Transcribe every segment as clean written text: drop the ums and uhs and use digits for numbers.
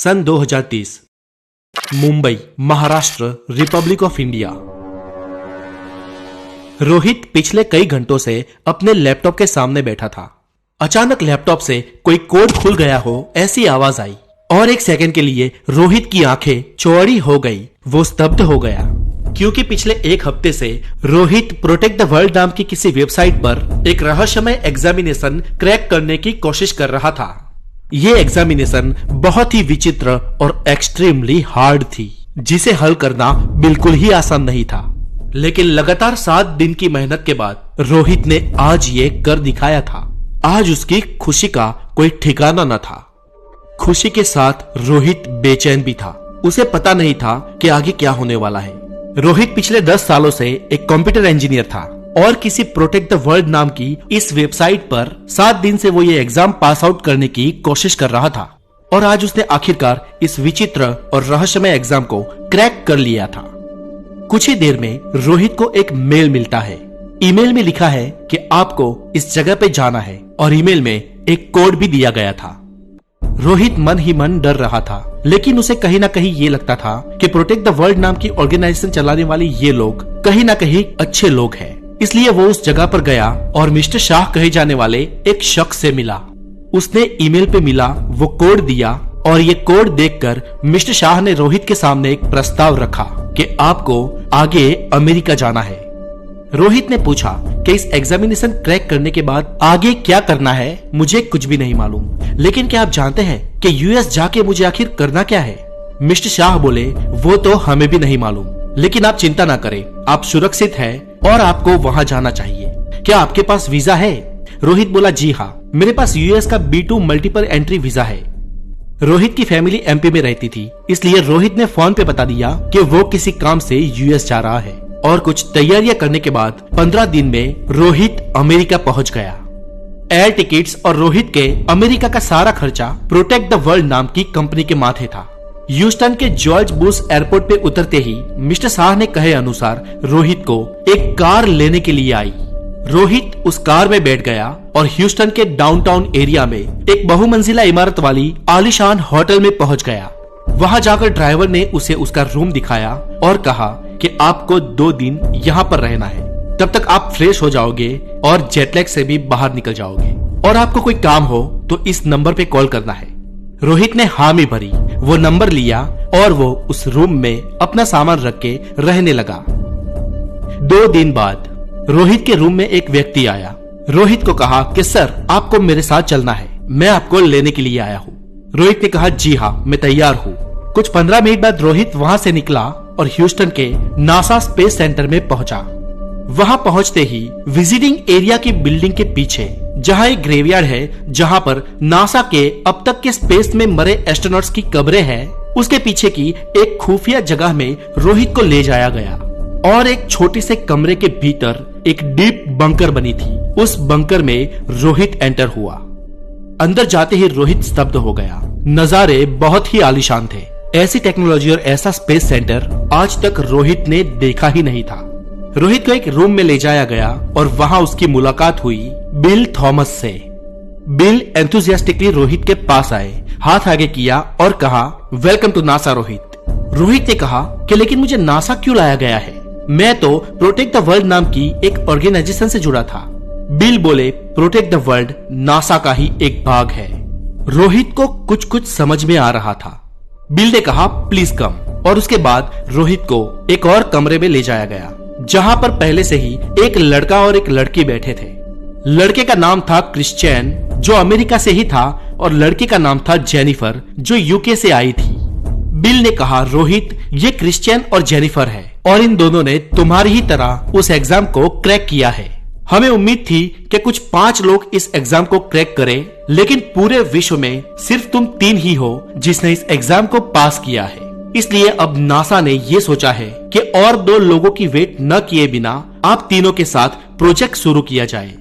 Sun 2030, Mumbai, Maharashtra, republic of India. Rohit पिछले कई घंटों से अपने लैपटॉप के सामने बैठा था। अचानक लैपटॉप से कोई कोड खुल गया हो ऐसी आवाज आई और एक सेकंड के लिए रोहित की आंखें चौड़ी हो गई। वो स्तब्ध हो गया क्योंकि पिछले एक हफ्ते से रोहित प्रोटेक्ट द वर्ल्ड नाम की किसी वेबसाइट पर एक रहस्यमय एग्जामिनेशन क्रैक करने की कोशिश कर रहा था। ये एग्जामिनेशन बहुत ही विचित्र और एक्सट्रीमली हार्ड थी, जिसे हल करना बिल्कुल ही आसान नहीं था। लेकिन लगातार 7 दिन की मेहनत के बाद रोहित ने आज ये कर दिखाया था। आज उसकी खुशी का कोई ठिकाना न था। खुशी के साथ रोहित बेचैन भी था। उसे पता नहीं था कि आगे क्या होने वाला है। रोहित पिछले 10 सालों से एक कंप्यूटर इंजीनियर था और किसी प्रोटेक्ट द वर्ल्ड नाम की इस वेबसाइट पर 7 दिन से वो ये एग्जाम पास आउट करने की कोशिश कर रहा था और आज उसने आखिरकार इस विचित्र और रहस्यमय एग्जाम को क्रैक कर लिया था। कुछ ही देर में रोहित को एक मेल मिलता है। ईमेल में लिखा है कि आपको इस जगह पे जाना है और ईमेल में एक कोड भी दिया गया था। रोहित मन ही मन डर रहा था, लेकिन उसे कहीं ना कहीं ये लगता था कि प्रोटेक्ट द वर्ल्ड नाम की ऑर्गेनाइजेशन चलाने वाले ये लोग कहीं ना कहीं अच्छे लोग हैं। इसलिए वो उस जगह पर गया और मिस्टर शाह कहे जाने वाले एक शख्स से मिला। उसने ईमेल पे मिला वो कोड दिया और ये कोड देखकर मिस्टर शाह ने रोहित के सामने एक प्रस्ताव रखा कि आपको आगे अमेरिका जाना है। रोहित ने पूछा कि इस एग्जामिनेशन क्रैक करने के बाद आगे क्या करना है, मुझे कुछ भी नहीं मालूम, लेकिन क्या आप जानते हैं कि यूएस जाके मुझे आखिर करना क्या है? मिस्टर शाह बोले, वो तो हमें भी नहीं मालूम, लेकिन आप चिंता ना करें, आप सुरक्षित हैं और आपको वहां जाना चाहिए। क्या आपके पास वीजा है? रोहित बोला, जी हाँ, मेरे पास यूएस का B2 मल्टीपल एंट्री वीजा है। रोहित की फैमिली एमपी में रहती थी, इसलिए रोहित ने फोन पे बता दिया कि वो किसी काम से यूएस जा रहा है और कुछ तैयारियां करने के बाद 15 दिन में रोहित अमेरिका पहुंच गया। एयर टिकट्स और रोहित के अमेरिका का सारा खर्चा प्रोटेक्ट द वर्ल्ड नाम की कंपनी के माथे था। ह्यूस्टन के जॉर्ज बुश एयरपोर्ट पे उतरते ही मिस्टर शाह ने कहे अनुसार रोहित को एक कार लेने के लिए आई। रोहित उस कार में बैठ गया और ह्यूस्टन के डाउनटाउन एरिया में एक बहुमंजिला इमारत वाली आलीशान होटल में पहुंच गया। वहां जाकर ड्राइवर ने उसे उसका रूम दिखाया और कहा कि आपको 2 दिन यहाँ पर रहना है, तब तक आप फ्रेश हो जाओगे और जेटलैग से भी बाहर निकल जाओगे और आपको कोई काम हो तो इस नंबर पे कॉल करना है। रोहित ने हामी भरी, वो नंबर लिया और वो उस रूम में अपना सामान रख के रहने लगा। 2 दिन बाद रोहित के रूम में एक व्यक्ति आया। रोहित को कहा कि सर, आपको मेरे साथ चलना है, मैं आपको लेने के लिए आया हूँ। रोहित ने कहा, जी हाँ, मैं तैयार हूँ। कुछ 15 मिनट बाद रोहित वहां से निकला और ह्यूस्टन के नासा स्पेस सेंटर में पहुंचा। वहां पहुंचते ही विजिटिंग एरिया की बिल्डिंग के पीछे जहां एक ग्रेवयार्ड है, जहां पर नासा के अब तक के स्पेस में मरे एस्ट्रोनॉट्स की कब्रें हैं, उसके पीछे की एक खुफिया जगह में रोहित को ले जाया गया और एक छोटे से कमरे के भीतर एक डीप बंकर बनी थी। उस बंकर में रोहित एंटर हुआ। अंदर जाते ही रोहित स्तब्ध हो गया। नजारे बहुत ही आलीशान थे। ऐसी टेक्नोलॉजी और ऐसा स्पेस सेंटर आज तक रोहित ने देखा ही नहीं था। रोहित को एक रूम में ले जाया गया और वहां उसकी मुलाकात हुई बिल थॉमस से। बिल एंथुसियास्टिकली रोहित के पास आए, हाथ आगे किया और कहा, welcome to NASA Rohit. Rohit ने कहा कि लेकिन मुझे नासा क्यों लाया गया है? मैं तो प्रोटेक्ट द वर्ल्ड नाम की एक ऑर्गेनाइजेशन से जुड़ा था। बिल बोले, प्रोटेक्ट द वर्ल्ड नासा का ही एक भाग है। रोहित को कुछ कुछ समझ में आ रहा था। बिल ने कहा, प्लीज कम, और उसके बाद रोहित को एक और कमरे में ले जाया गया जहां पर पहले से ही एक लड़का और एक लड़की बैठे थे। लड़के का नाम था क्रिश्चियन, जो अमेरिका से ही था, और लड़की का नाम था जेनिफर, जो यूके से आई थी। बिल ने कहा, रोहित, ये क्रिश्चियन और जेनिफर है और इन दोनों ने तुम्हारी ही तरह उस एग्जाम को क्रैक किया है। हमें उम्मीद थी कि कुछ 5 लोग इस एग्जाम को क्रैक करें, लेकिन पूरे विश्व में सिर्फ तुम 3 ही हो जिसने इस एग्जाम को पास किया है। इसलिए अब नासा ने ये सोचा है कि और 2 लोगों की वेट न किए बिना आप तीनों के साथ प्रोजेक्ट शुरू किया जाए।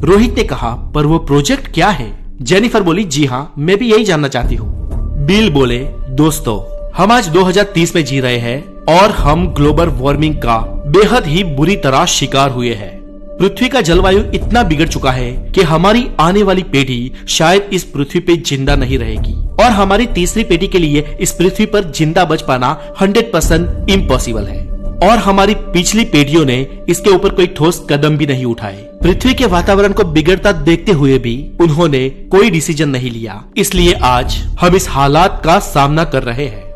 रोहित ने कहा, पर वो प्रोजेक्ट क्या है? जेनिफर बोली, जी हाँ, मैं भी यही जानना चाहती हूँ। बिल बोले, दोस्तों, हम आज 2030 में जी रहे हैं और हम ग्लोबल वार्मिंग का बेहद ही बुरी तरह शिकार हुए हैं। पृथ्वी का जलवायु इतना बिगड़ चुका है कि हमारी आने वाली पीढ़ी शायद इस पृथ्वी पे जिंदा नहीं रहेगी। और हमारी तीसरी पेटी के लिए इस पृथ्वी पर जिंदा बच पाना 100% इम्पॉसिबल है। और हमारी पिछली पीढ़ियों ने इसके ऊपर कोई ठोस कदम भी नहीं उठाए। पृथ्वी के वातावरण को बिगड़ता देखते हुए भी उन्होंने कोई डिसीजन नहीं लिया। इसलिए आज हम इस हालात का सामना कर रहे हैं।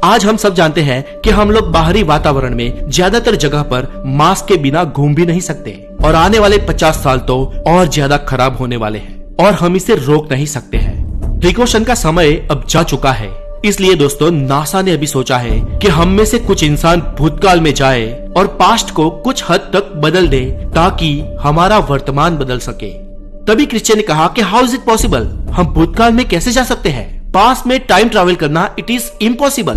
आज हम सब जानते हैं कि हम लोग बाहरी वातावरण में ज्यादातर जगह पर मास्क के बिना घूम भी नहीं सकते और आने वाले 50 साल तो और ज्यादा खराब होने वाले हैं और हम इसे रोक नहीं सकते हैं। प्रिकॉशन का समय अब जा चुका है। इसलिए दोस्तों, नासा ने अभी सोचा है कि हम में से कुछ इंसान भूतकाल में जाए और पास्ट को कुछ हद तक बदल दे ताकि हमारा वर्तमान बदल सके। तभी क्रिश्चियन ने कहा कि हाउ इज इट पॉसिबल, हम भूतकाल में कैसे जा सकते हैं? पास्ट में टाइम ट्रैवल करना इट इज इम्पॉसिबल।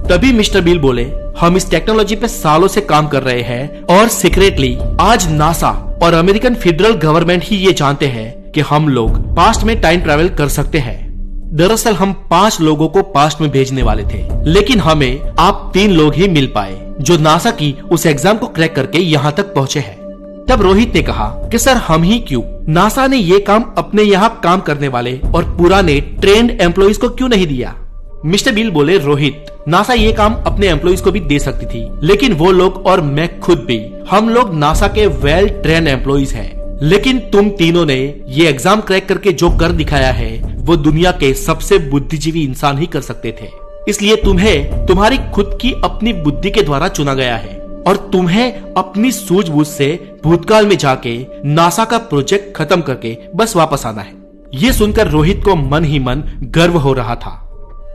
तभी मिस्टर बिल बोले, हम इस टेक्नोलॉजी पे सालों से काम कर रहे हैं और सीक्रेटली आज नासा और अमेरिकन फेडरल गवर्नमेंट ही ये जानते हैं कि हम लोग पास्ट में टाइम ट्रैवल कर सकते हैं। दरअसल हम 5 लोगों को पास्ट में भेजने वाले थे, लेकिन हमें आप 3 लोग ही मिल पाए जो नासा की उस एग्जाम को क्रैक करके यहाँ तक पहुँचे हैं। तब रोहित ने कहा कि सर हम ही क्यों, नासा ने ये काम अपने यहाँ काम करने वाले और पुराने ट्रेंड एम्प्लॉइज को क्यों नहीं दिया? मिस्टर बिल बोले, रोहित, नासा ये काम अपने एम्प्लॉइज को भी दे सकती थी, लेकिन वो लोग और मैं खुद भी, हम लोग नासा के वेल ट्रेंड एम्प्लॉइज हैं। लेकिन तुम तीनों ने ये एग्जाम क्रैक करके जो कर दिखाया है वो दुनिया के सबसे बुद्धिजीवी इंसान ही कर सकते थे। इसलिए तुम्हें तुम्हारी खुद की अपनी बुद्धि के द्वारा चुना गया है और तुम्हें अपनी सूझबूझ से भूतकाल में जाके नासा का प्रोजेक्ट खत्म करके बस वापस आना है। ये सुनकर रोहित को मन ही मन गर्व हो रहा था।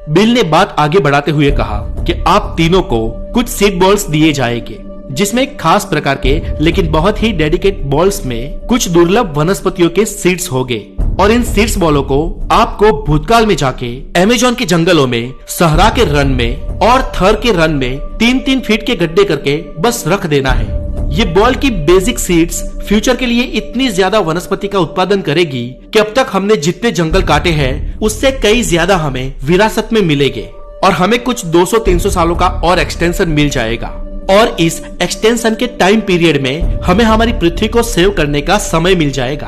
बिल ने बात आगे बढ़ाते हुए कहा कि आप तीनों को कुछ सीड बॉल्स दिए जाएंगे, जिसमें खास प्रकार के लेकिन बहुत ही डेडिकेट बॉल्स में कुछ दुर्लभ वनस्पतियों के सीड्स होंगे और इन सीड्स बॉलों को आपको भूतकाल में जाके अमेज़न के जंगलों में, सहरा के रन में और थर के रन में 3-3 फीट के गड्ढे करके बस रख देना है। ये बॉल की बेसिक सीड्स फ्यूचर के लिए इतनी ज्यादा वनस्पति का उत्पादन करेगी कि अब तक हमने जितने जंगल काटे हैं उससे कई ज्यादा हमें विरासत में मिलेंगे और हमें कुछ 200-300 सालों का और एक्सटेंशन मिल जाएगा। और इस एक्सटेंशन के टाइम पीरियड में हमें हमारी पृथ्वी को सेव करने का समय मिल जाएगा।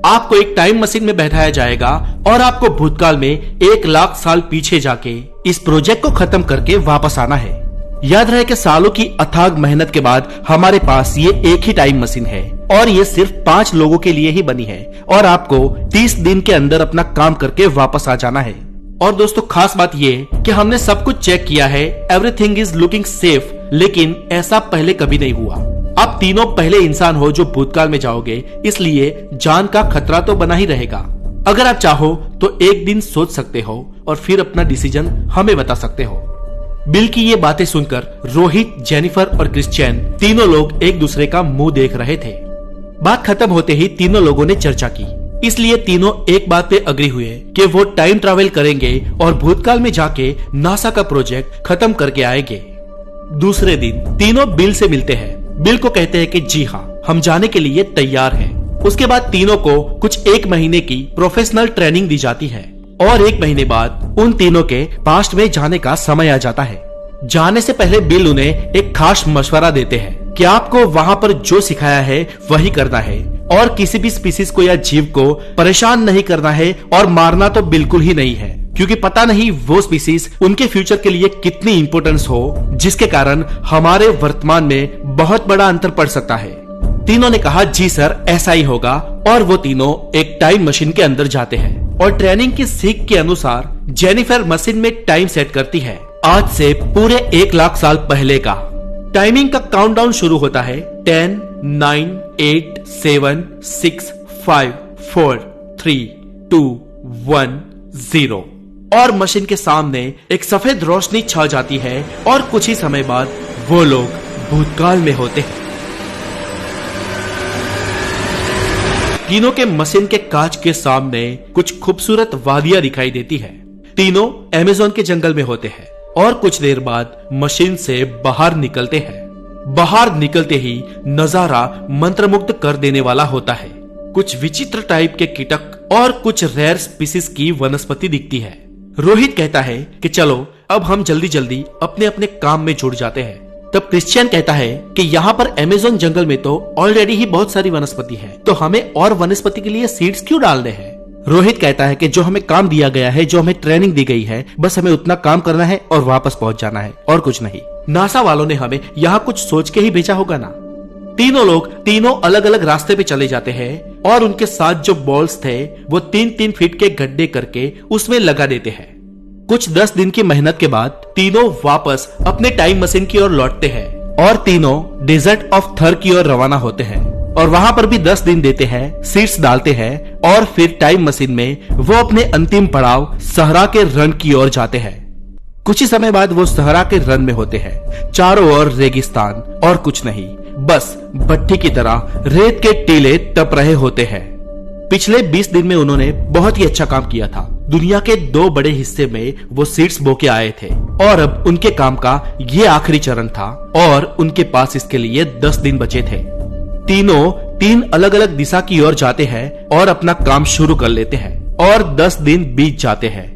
आपको एक टाइम मशीन में बैठाया जाएगा और आपको भूतकाल में 1 लाख साल पीछे जाके इस प्रोजेक्ट को खत्म करके वापस आना है। याद रहे कि सालों की अथाग मेहनत के बाद हमारे पास ये एक ही टाइम मशीन है और ये सिर्फ 5 लोगों के लिए ही बनी है और आपको 30 दिन के अंदर अपना काम करके वापस आ जाना है। और दोस्तों, खास बात ये कि हमने सब कुछ चेक किया है, एवरीथिंग इज लुकिंग सेफ, लेकिन ऐसा पहले कभी नहीं हुआ। आप तीनों पहले इंसान हो जो भूतकाल में जाओगे, इसलिए जान का खतरा तो बना ही रहेगा। अगर आप चाहो तो एक दिन सोच सकते हो और फिर अपना डिसीजन हमें बता सकते हो। बिल की ये बातें सुनकर रोहित, जेनिफर और क्रिश्चियन तीनों लोग एक दूसरे का मुंह देख रहे थे। बात खत्म होते ही तीनों लोगों ने चर्चा की, इसलिए तीनों एक बात पे अग्री हुए कि वो टाइम ट्रैवल करेंगे और भूतकाल में जाके नासा का प्रोजेक्ट खत्म करके आएंगे। दूसरे दिन तीनों बिल से मिलते हैं। बिल को कहते हैं कि जी हाँ, हम जाने के लिए तैयार हैं। उसके बाद तीनों को कुछ 1 महीने की प्रोफेशनल ट्रेनिंग दी जाती है और 1 महीने बाद उन तीनों के पास्ट में जाने का समय आ जाता है। जाने से पहले बिल उन्हें एक खास मशवरा देते हैं कि आपको वहाँ पर जो सिखाया है वही करना है और किसी भी स्पीसीज को या जीव को परेशान नहीं करना है और मारना तो बिल्कुल ही नहीं है, क्योंकि पता नहीं वो स्पीसीज उनके फ्यूचर के लिए कितनी इंपॉर्टेंस हो, जिसके कारण हमारे वर्तमान में बहुत बड़ा अंतर पड़ सकता है। तीनों ने कहा जी सर, ऐसा ही होगा और वो तीनों एक टाइम मशीन के अंदर जाते हैं और ट्रेनिंग की सीख के अनुसार जेनिफर मशीन में टाइम सेट करती है। आज से पूरे 1 लाख साल पहले का टाइमिंग का काउंटडाउन शुरू होता है। 10, 9, 8, 7, 6, 5, 4, 3, 2, 1, 0 और मशीन के सामने एक सफेद रोशनी छा जाती है और कुछ ही समय बाद वो लोग भूतकाल में होते हैं। तीनों के मशीन के कांच के सामने कुछ खूबसूरत वादियां दिखाई देती है। तीनों अमेज़न के जंगल में होते हैं और कुछ देर बाद मशीन से बाहर निकलते हैं। बाहर निकलते ही नजारा मंत्रमुग्ध कर देने वाला होता है। कुछ विचित्र टाइप के कीटक और कुछ रेयर स्पीसीज की वनस्पति दिखती है। रोहित कहता है कि चलो अब हम जल्दी जल्दी अपने अपने काम में जुड़ जाते हैं। तब क्रिश्चियन कहता है कि यहाँ पर अमेज़न जंगल में तो ऑलरेडी ही बहुत सारी वनस्पति है, तो हमें और वनस्पति के लिए सीड्स क्यों डालने हैं? रोहित कहता है कि जो हमें काम दिया गया है, जो हमें ट्रेनिंग दी गई है, बस हमें उतना काम करना है और वापस पहुंच जाना है और कुछ नहीं। नासा वालों ने हमें यहाँ कुछ सोच के ही भेजा होगा ना। तीनों लोग तीनों अलग अलग रास्ते पे चले जाते हैं और उनके साथ जो बॉल्स थे वो 3-3 फीट के गड्ढे करके उसमें लगा देते हैं। कुछ 10 दिन की मेहनत के बाद तीनों वापस अपने टाइम मशीन की ओर लौटते हैं और तीनों डेजर्ट ऑफ थर की ओर रवाना होते हैं और वहां पर भी 10 दिन देते हैं, सीड्स डालते हैं और फिर टाइम मशीन में वो अपने अंतिम पड़ाव सहरा के रन की ओर जाते हैं। कुछ ही समय बाद वो सहरा के रन में होते हैं। चारों ओर रेगिस्तान और कुछ नहीं, बस भट्टी की तरह रेत के टीले तप रहे होते हैं। पिछले 20 दिन में उन्होंने बहुत ही अच्छा काम किया था। दुनिया के 2 बड़े हिस्से में वो सीड्स बोके आए थे और अब उनके काम का ये आखिरी चरण था और उनके पास इसके लिए 10 दिन बचे थे। तीनों 3 अलग अलग दिशा की ओर जाते हैं और अपना काम शुरू कर लेते हैं और 10 दिन बीत जाते हैं।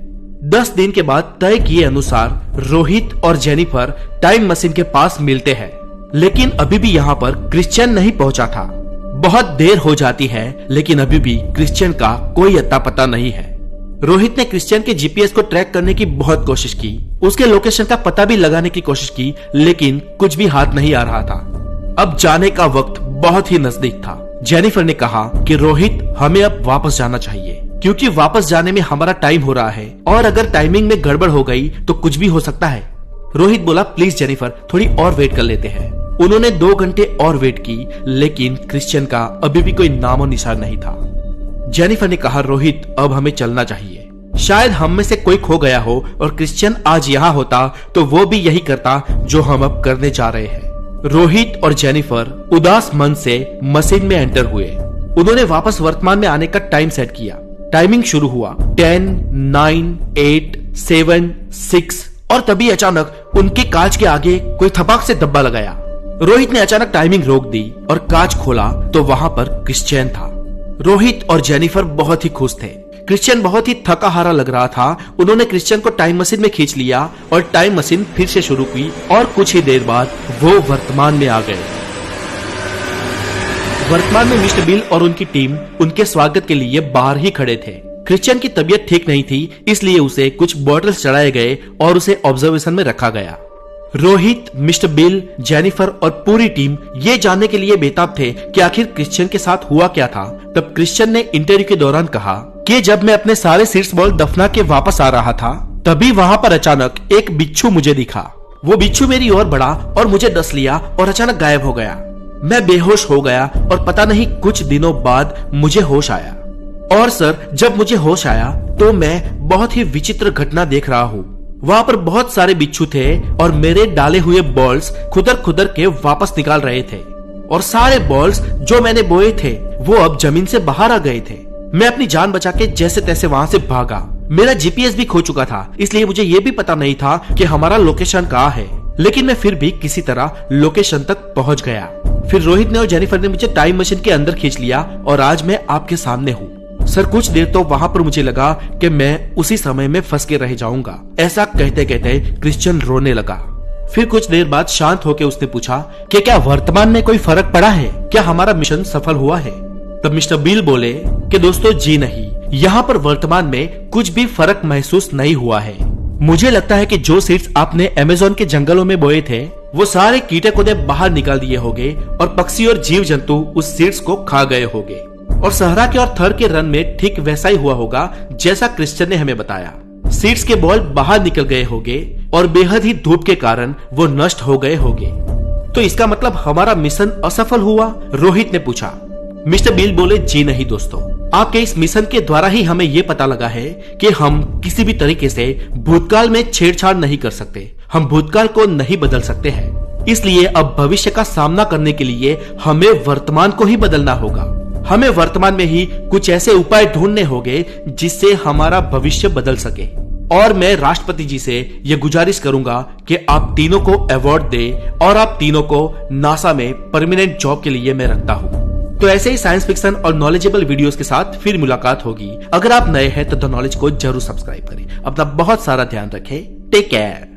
10 दिन के बाद तय किए अनुसार रोहित और जेनिफर टाइम मशीन के पास मिलते हैं, लेकिन अभी भी यहाँ पर क्रिश्चियन नहीं पहुंचा था। बहुत देर हो जाती है लेकिन अभी भी क्रिश्चियन का कोई अता पता नहीं है। रोहित ने क्रिश्चियन के जीपीएस को ट्रैक करने की बहुत कोशिश की, उसके लोकेशन का पता भी लगाने की कोशिश की, लेकिन कुछ भी हाथ नहीं आ रहा था। अब जाने का वक्त बहुत ही नजदीक था। जेनिफर ने कहा कि रोहित हमें अब वापस जाना चाहिए क्योंकि वापस जाने में हमारा टाइम हो रहा है और अगर टाइमिंग में गड़बड़ हो गई तो कुछ भी हो सकता है। रोहित बोला प्लीज जेनिफर थोड़ी और वेट कर लेते हैं। उन्होंने 2 घंटे और वेट की लेकिन क्रिश्चियन का अभी भी कोई नामो निशान नहीं था। जेनिफर ने कहा रोहित अब हमें चलना चाहिए, शायद हम में से कोई खो गया हो और क्रिश्चियन आज यहाँ होता तो वो भी यही करता जो हम अब करने जा रहे हैं। रोहित और जेनिफर उदास मन से मशीन में एंटर हुए। उन्होंने वापस वर्तमान में आने का टाइम सेट किया। टाइमिंग शुरू हुआ 10, 9, 8, 7, 6 और तभी अचानक उनके कांच के आगे कोई थपाक से धब्बा लगाया। रोहित ने अचानक टाइमिंग रोक दी और कांच खोला तो वहां पर क्रिश्चियन था। रोहित और जेनिफर बहुत ही खुश थे। क्रिश्चियन बहुत ही थका हारा लग रहा था। उन्होंने क्रिश्चियन को टाइम मशीन में खींच लिया और टाइम मशीन फिर से शुरू की और कुछ ही देर बाद वो वर्तमान में आ गए। वर्तमान में मिस्टर बिल और उनकी टीम उनके स्वागत के लिए बाहर ही खड़े थे। क्रिश्चियन की तबीयत ठीक नहीं थी, इसलिए उसे कुछ बॉटल्स चढ़ाए गए और उसे ऑब्जर्वेशन में रखा गया। रोहित, मिस्टर बिल, जेनिफर और पूरी टीम ये जानने के लिए बेताब थे कि आखिर क्रिश्चियन के साथ हुआ क्या था। तब क्रिश्चियन ने इंटरव्यू के दौरान कहा कि जब मैं अपने सारे सीड्स बॉल दफना के वापस आ रहा था तभी वहां पर अचानक एक बिच्छू मुझे दिखा। वो बिच्छू मेरी ओर बढ़ा और मुझे डस लिया और अचानक गायब हो गया। मैं बेहोश हो गया और पता नहीं कुछ दिनों बाद मुझे होश आया। और सर जब मुझे होश आया तो मैं बहुत ही विचित्र घटना देख रहा हूँ। वहां पर बहुत सारे बिच्छू थे और मेरे डाले हुए बॉल्स खुदर खुदर के वापस निकाल रहे थे और सारे बॉल्स जो मैंने बोए थे वो अब जमीन से बाहर आ गए थे। मैं अपनी जान बचा के जैसे तैसे वहां से भागा। मेरा जीपीएस भी खो चुका था, इसलिए मुझे ये भी पता नहीं था कि हमारा लोकेशन कहाँ है, लेकिन मैं फिर भी किसी तरह लोकेशन तक पहुंच गया। फिर रोहित ने और जेनिफर ने मुझे टाइम मशीन के अंदर खींच लिया और आज मैं आपके सामने हूँ। सर कुछ देर तो वहां पर मुझे लगा कि मैं उसी समय में फंस के रह जाऊंगा। ऐसा कहते कहते क्रिश्चियन रोने लगा। फिर कुछ देर बाद शांत होकर उसने पूछा कि क्या वर्तमान में कोई फर्क पड़ा है, क्या हमारा मिशन सफल हुआ है। तब मिस्टर बिल बोले कि दोस्तों जी नहीं, यहाँ पर वर्तमान में कुछ भी फर्क महसूस नहीं हुआ है। मुझे लगता है कि जो सीड्स आपने अमेज़न के जंगलों में बोए थे वो सारे कीटे कूदे बाहर निकाल दिए होंगे और पक्षी और जीव जंतु उस सीड्स को खा गए होंगे और सहरा के और थर के रन में ठीक वैसा ही हुआ होगा जैसा क्रिश्चियन ने हमें बताया। सीड्स के बॉल बाहर निकल गए होंगे और बेहद ही धूप के कारण वो नष्ट हो गए होंगे। तो इसका मतलब हमारा मिशन असफल हुआ? रोहित ने पूछा। मिस्टर बिल बोले जी नहीं दोस्तों, आपके इस मिशन के द्वारा ही हमें ये पता लगा है कि हम किसी भी तरीके से भूतकाल में छेड़छाड़ नहीं कर सकते। हम भूतकाल को नहीं बदल सकते हैं, इसलिए अब भविष्य का सामना करने के लिए हमें वर्तमान को ही बदलना होगा। हमें वर्तमान में ही कुछ ऐसे उपाय ढूंढने होंगे जिससे हमारा भविष्य बदल सके। और मैं राष्ट्रपति जी से ये गुजारिश करूंगा कि आप तीनों को अवार्ड दे और आप तीनों को नासा में परमानेंट जॉब के लिए मैं रखता हूँ। तो ऐसे ही साइंस फिक्शन और नॉलेजेबल वीडियोस के साथ फिर मुलाकात होगी। अगर आप नए हैं तो द नॉलेज को जरूर सब्सक्राइब करें। अपना बहुत सारा ध्यान रखें। Take care.